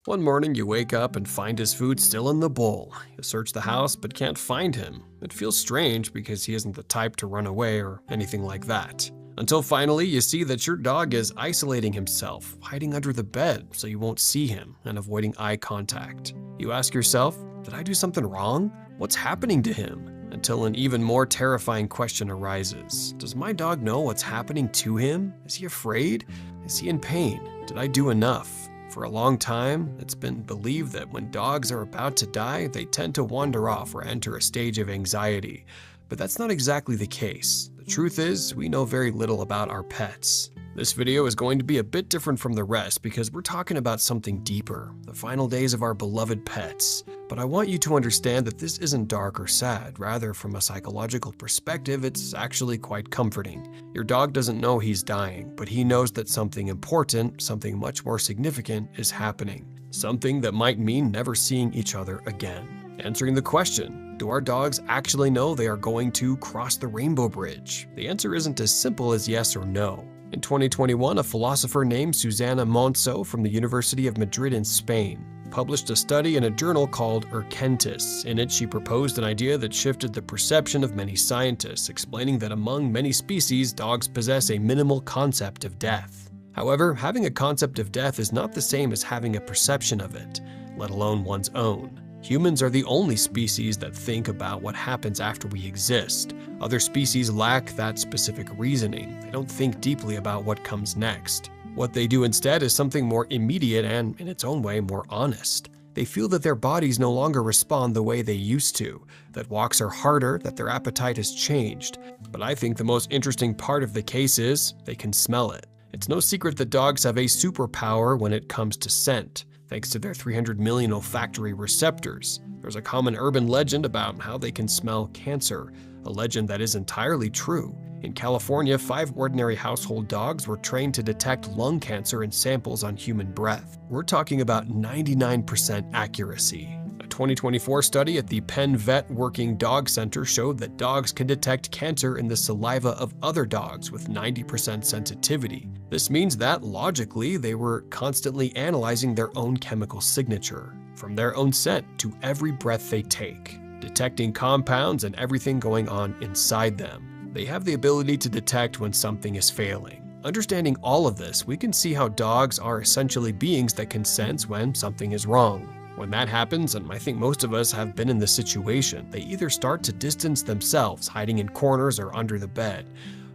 One morning you wake up and find his food still in the bowl. You search the house but can't find him. It feels strange because he isn't the type to run away or anything like that. Until finally you see that your dog is isolating himself, hiding under the bed so you won't see him and avoiding eye contact. You ask yourself, did I do something wrong? What's happening to him? Until an even more terrifying question arises. Does my dog know what's happening to him? Is he afraid? Is he in pain? Did I do enough? For a long time, it's been believed that when dogs are about to die, they tend to wander off or enter a stage of anxiety. But that's not exactly the case. The truth is, we know very little about our pets. This video is going to be a bit different from the rest because we're talking about something deeper, the final days of our beloved pets. But I want you to understand that this isn't dark or sad. Rather, from a psychological perspective, it's actually quite comforting. Your dog doesn't know he's dying, but he knows that something important, something much more significant is happening. Something that might mean never seeing each other again. Answering the question, do our dogs actually know they are going to cross the rainbow bridge? The answer isn't as simple as yes or no. In 2021, a philosopher named Susana Montso from the University of Madrid in Spain published a study in a journal called Urgentis. In it, she proposed an idea that shifted the perception of many scientists, explaining that among many species, dogs possess a minimal concept of death. However, having a concept of death is not the same as having a perception of it, let alone one's own. Humans are the only species that think about what happens after we exist. Other species lack that specific reasoning. They don't think deeply about what comes next. What they do instead is something more immediate and, in its own way, more honest. They feel that their bodies no longer respond the way they used to, that walks are harder, that their appetite has changed. But I think the most interesting part of the case is they can smell it. It's no secret that dogs have a superpower when it comes to scent. Thanks to their 300 million olfactory receptors. There's a common urban legend about how they can smell cancer, a legend that is entirely true. In California, 5 ordinary household dogs were trained to detect lung cancer in samples on human breath. We're talking about 99% accuracy. A 2024 study at the Penn Vet Working Dog Center showed that dogs can detect cancer in the saliva of other dogs with 90% sensitivity. This means that, logically, they were constantly analyzing their own chemical signature, from their own scent to every breath they take, detecting compounds and everything going on inside them. They have the ability to detect when something is failing. Understanding all of this, we can see how dogs are essentially beings that can sense when something is wrong. When that happens, and I think most of us have been in this situation, they either start to distance themselves, hiding in corners or under the bed,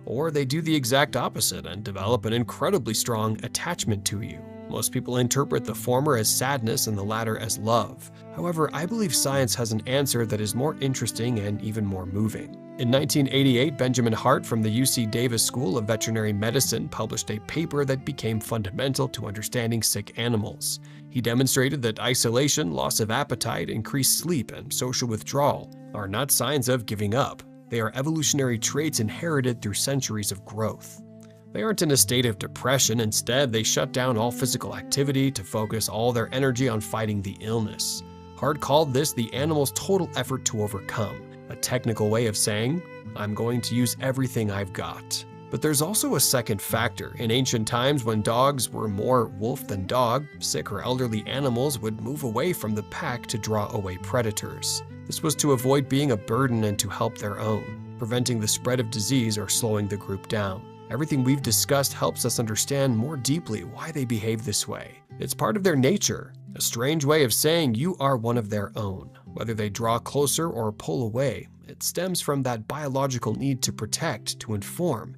or they do the exact opposite and develop an incredibly strong attachment to you. Most people interpret the former as sadness and the latter as love. However, I believe science has an answer that is more interesting and even more moving. In 1988, Benjamin Hart from the UC Davis School of Veterinary Medicine published a paper that became fundamental to understanding sick animals. He demonstrated that isolation, loss of appetite, increased sleep, and social withdrawal are not signs of giving up. They are evolutionary traits inherited through centuries of growth. They aren't in a state of depression. Instead, they shut down all physical activity to focus all their energy on fighting the illness. Hart called this the animal's total effort to overcome, a technical way of saying, I'm going to use everything I've got. But there's also a second factor. In ancient times, when dogs were more wolf than dog, sick or elderly animals would move away from the pack to draw away predators. This was to avoid being a burden and to help their own, preventing the spread of disease or slowing the group down. Everything we've discussed helps us understand more deeply why they behave this way. It's part of their nature, a strange way of saying you are one of their own. Whether they draw closer or pull away, it stems from that biological need to protect, to inform,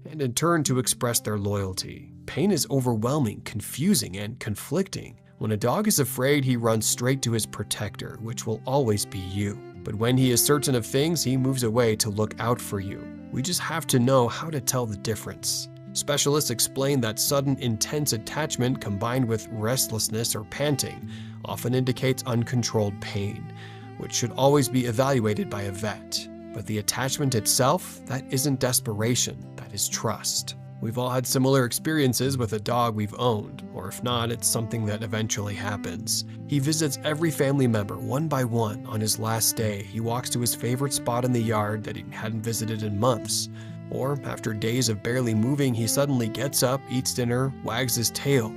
and in turn to express their loyalty. Pain is overwhelming, confusing, and conflicting. When a dog is afraid, he runs straight to his protector, which will always be you. But when he is certain of things, he moves away to look out for you. We just have to know how to tell the difference. Specialists explain that sudden, intense attachment combined with restlessness or panting often indicates uncontrolled pain, which should always be evaluated by a vet. But the attachment itself, that isn't desperation, that is trust. We've all had similar experiences with a dog we've owned, or if not, it's something that eventually happens. He visits every family member one by one. On his last day, he walks to his favorite spot in the yard that he hadn't visited in months. Or, after days of barely moving, he suddenly gets up, eats dinner, wags his tail,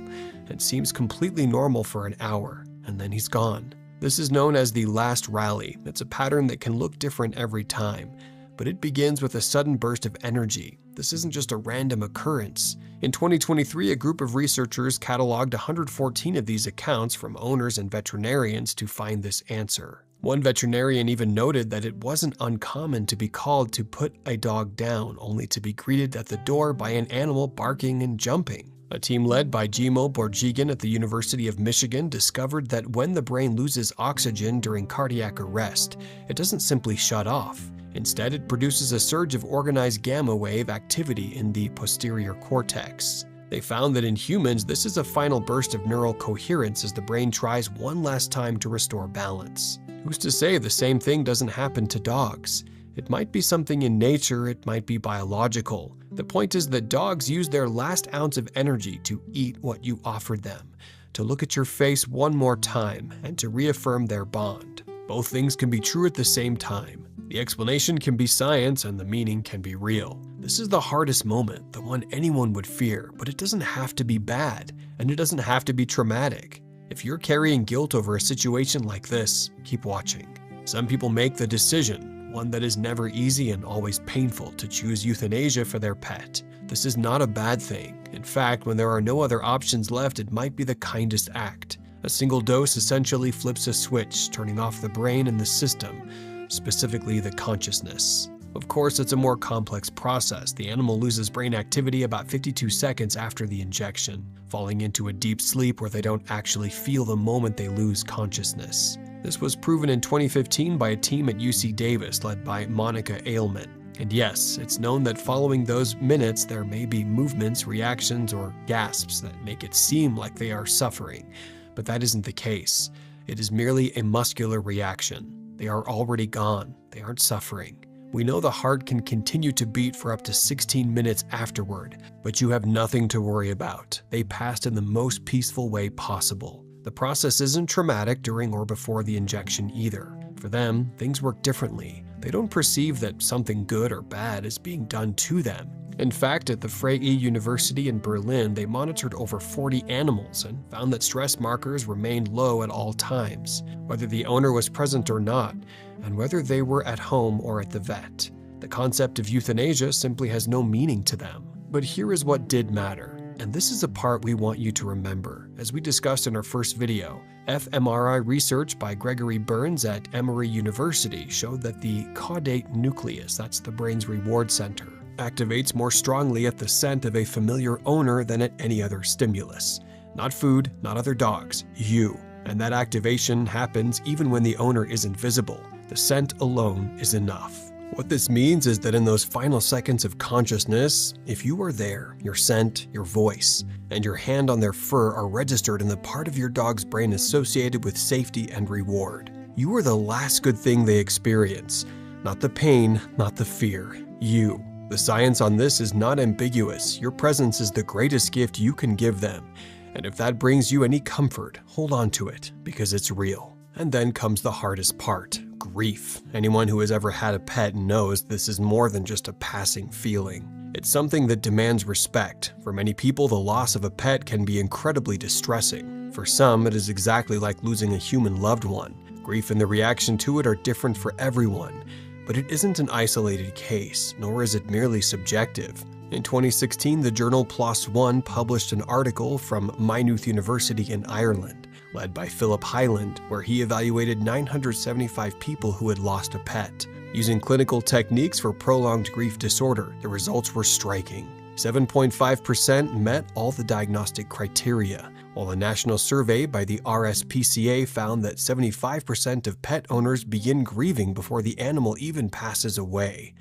and seems completely normal for an hour, and then he's gone. This is known as the last rally. It's a pattern that can look different every time, but it begins with a sudden burst of energy. This isn't just a random occurrence. In 2023, a group of researchers cataloged 114 of these accounts from owners and veterinarians to find this answer. One veterinarian even noted that it wasn't uncommon to be called to put a dog down, only to be greeted at the door by an animal barking and jumping. A team led by Jimo Borjigan at the University of Michigan discovered that when the brain loses oxygen during cardiac arrest, it doesn't simply shut off. Instead, it produces a surge of organized gamma wave activity in the posterior cortex. They found that in humans, this is a final burst of neural coherence as the brain tries one last time to restore balance. Who's to say the same thing doesn't happen to dogs? It might be something in nature, it might be biological. The point is that dogs use their last ounce of energy to eat what you offered them, to look at your face one more time, and to reaffirm their bond. Both things can be true at the same time. The explanation can be science and the meaning can be real. This is the hardest moment, the one anyone would fear, but it doesn't have to be bad, and it doesn't have to be traumatic. If you're carrying guilt over a situation like this, keep watching. Some people make the decision, one that is never easy and always painful, to choose euthanasia for their pet. This is not a bad thing. In fact, when there are no other options left, it might be the kindest act. A single dose essentially flips a switch, turning off the brain and the system, specifically the consciousness. Of course, it's a more complex process. The animal loses brain activity about 52 seconds after the injection, falling into a deep sleep where they don't actually feel the moment they lose consciousness. This was proven in 2015 by a team at UC Davis led by Monica Ailman. And yes, it's known that following those minutes there may be movements, reactions, or gasps that make it seem like they are suffering. But that isn't the case. It is merely a muscular reaction. They are already gone. They aren't suffering. We know the heart can continue to beat for up to 16 minutes afterward, but you have nothing to worry about. They passed in the most peaceful way possible. The process isn't traumatic during or before the injection either. For them, things work differently. They don't perceive that something good or bad is being done to them. In fact, at the Freie University in Berlin, they monitored over 40 animals and found that stress markers remained low at all times, whether the owner was present or not, and whether they were at home or at the vet. The concept of euthanasia simply has no meaning to them. But here is what did matter. And this is a part we want you to remember. As we discussed in our first video, fMRI research by Gregory Burns at Emory University showed that the caudate nucleus, that's the brain's reward center, activates more strongly at the scent of a familiar owner than at any other stimulus. Not food, not other dogs, you. And that activation happens even when the owner isn't visible. The scent alone is enough. What this means is that in those final seconds of consciousness, if you are there, your scent, your voice, and your hand on their fur are registered in the part of your dog's brain associated with safety and reward. You are the last good thing they experience. Not the pain, not the fear. You. The science on this is not ambiguous. Your presence is the greatest gift you can give them. And if that brings you any comfort, hold on to it, because it's real. And then comes the hardest part. Grief. Anyone who has ever had a pet knows this is more than just a passing feeling. It's something that demands respect. For many people, the loss of a pet can be incredibly distressing. For some, it is exactly like losing a human loved one. Grief and the reaction to it are different for everyone. But it isn't an isolated case, nor is it merely subjective. In 2016, the journal PLOS ONE published an article from Maynooth University in Ireland, led by Philip Hyland, where he evaluated 975 people who had lost a pet. Using clinical techniques for prolonged grief disorder, the results were striking. 7.5% met all the diagnostic criteria, while a national survey by the RSPCA found that 75% of pet owners begin grieving before the animal even passes away.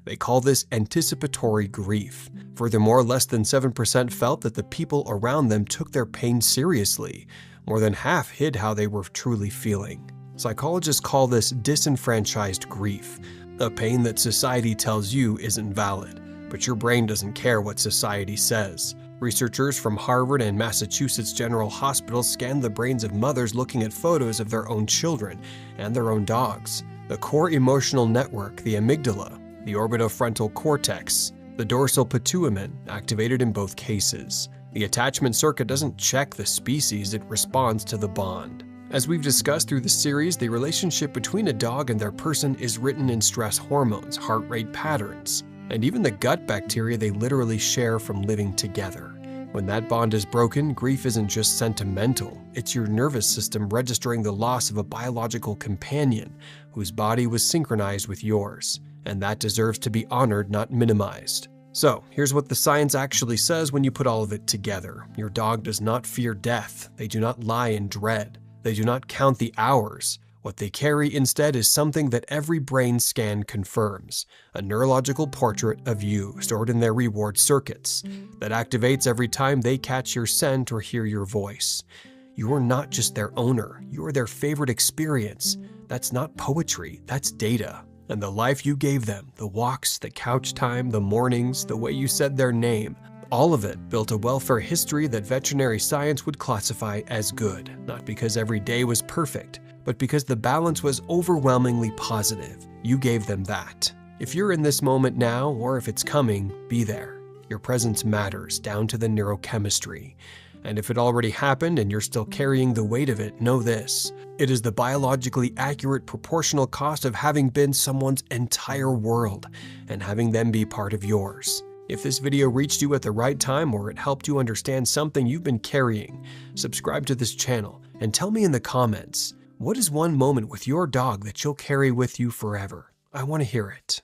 They call this anticipatory grief. Furthermore, less than 7% felt that the people around them took their pain seriously. More than half hid how they were truly feeling. Psychologists call this disenfranchised grief, a pain that society tells you isn't valid, but your brain doesn't care what society says. Researchers from Harvard and Massachusetts General Hospital scanned the brains of mothers looking at photos of their own children and their own dogs. The core emotional network, the amygdala, the orbitofrontal cortex, the dorsal pitumen, activated in both cases. The attachment circuit doesn't check the species, it responds to the bond. As we've discussed through the series, the relationship between a dog and their person is written in stress hormones, heart rate patterns, and even the gut bacteria they literally share from living together. When that bond is broken, grief isn't just sentimental, it's your nervous system registering the loss of a biological companion whose body was synchronized with yours, and that deserves to be honored, not minimized. So, here's what the science actually says when you put all of it together. Your dog does not fear death, they do not lie in dread, they do not count the hours. What they carry instead is something that every brain scan confirms, a neurological portrait of you stored in their reward circuits that activates every time they catch your scent or hear your voice. You are not just their owner, you are their favorite experience. That's not poetry, that's data. And the life you gave them, the walks, the couch time, the mornings, the way you said their name, all of it built a welfare history that veterinary science would classify as good, not because every day was perfect, but because the balance was overwhelmingly positive. You gave them that. If you're in this moment now, or if it's coming, be there. Your presence matters, down to the neurochemistry. And if it already happened and you're still carrying the weight of it, know this. It is the biologically accurate proportional cost of having been someone's entire world and having them be part of yours. If this video reached you at the right time or it helped you understand something you've been carrying, subscribe to this channel and tell me in the comments, what is one moment with your dog that you'll carry with you forever? I want to hear it.